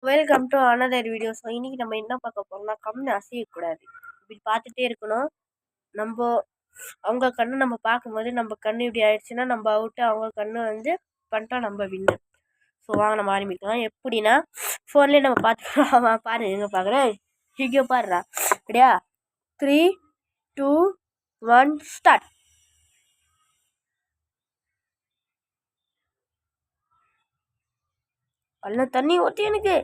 Welcome to another video. So இன்றைக்கி நம்ம என்ன பார்க்க போகிறோம்னா, கண்ணு அசையக்கூடாது, இப்படி பார்த்துட்டே இருக்கணும். நம்ம அவங்க கண்ணு நம்ம பார்க்கும்போது நம்ம கண்ணு இப்படி ஆயிடுச்சுன்னா நம்ம அவுட்டு, அவங்க கண்ணு வந்து பண்ணிட்டா நம்ம வின்னு. ஸோ வாங்க நம்ம ஆரம்பிக்கலாம். எப்படின்னா ஃபோன்லேயே நம்ம பார்த்துக்கலாம். பாரு எங்கே பார்க்குறேன், இங்கே பாருடா. அப்படியா 3, 2, 1 ஸ்டார்ட். கண்ண தண்ணி ஊற்றி எனக்கு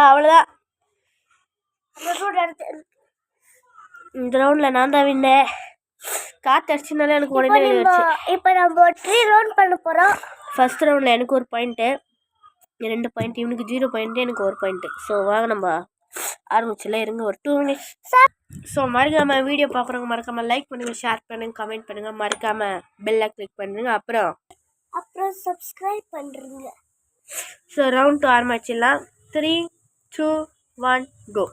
அவ்வளோதான். இந்த ரவுண்டில் நான் தான் வின்ன. காற்று அடிச்சுனால எனக்கு உடனே இப்போ நம்ம 3 ரவுண்ட் பண்ண போகிறோம். ஃபர்ஸ்ட் ரவுண்டில் எனக்கு ஒரு பாயிண்ட்டு, 2 பாயிண்ட், இவனுக்கு 0 பாயிண்ட்டு, எனக்கு 1 பாயிண்ட்டு. ஸோ வாங்க நம்ம ஆரம்பிச்சிடலாம். இருங்க ஒரு 2 மினிட்ஸ். ஸோ மறக்காமல் வீடியோ பார்க்குறவங்க மறக்காமல் லைக் பண்ணுங்கள், ஷேர் பண்ணுங்கள், கமெண்ட் பண்ணுங்கள், மறக்காமல் பெல்லை கிளிக் பண்ணுங்கள், அப்புறம் சப்ஸ்கிரைப் பண்ணுறீங்க. ஸோ ரவுண்ட் 2 ஆரம்பிச்சிடலாம். 3, 2, 1 கோ.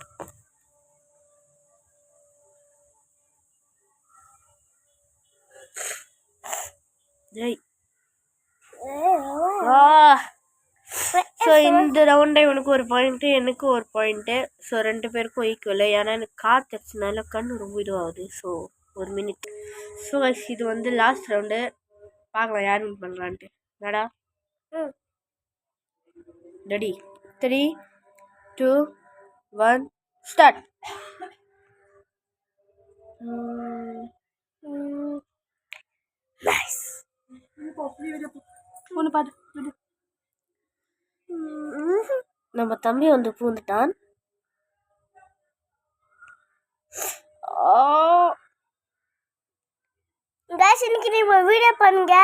ஸோ இந்த ரவுண்டை இவனுக்கு ஒரு பாயிண்ட்டு, எனக்கு ஒரு பாயிண்ட்டு. ஸோ 2 பேருக்கும் ஈக்குவல். ஏன்னா எனக்கு காற்று அடிச்சதுனால கண்ணு ரொம்ப இதுவாகுது. So 1 minute. ஸோ இது வந்து லாஸ்ட் ரவுண்டு. பார்க்கலாம் யார் வின் பண்ணலான்ட்டு. என்னடா ரெடி? 3, 2, 1 ஸ்டார்ட். நைஸ். ஒன்று பாட்டு. நம்ம தம்பி வந்து பூந்துட்டான். இன்னைக்கு நீங்க வீடியோ பண்ணுங்க.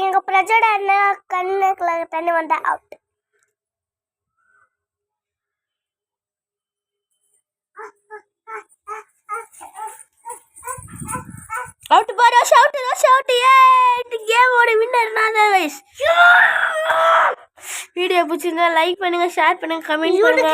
எங்க பிரஜோட அண்ணன் கண்ணுக்குள்ள தண்ணி வந்தா அவுட். அவுட் பாரு. ஷவுட். இந்த கேமோட வின்னர் நான் தான் गाइस. வீடியோ பிடிச்சிருந்தா லைக் பண்ணுங்க, ஷேர் பண்ணுங்க, கமெண்ட் பண்ணுங்க.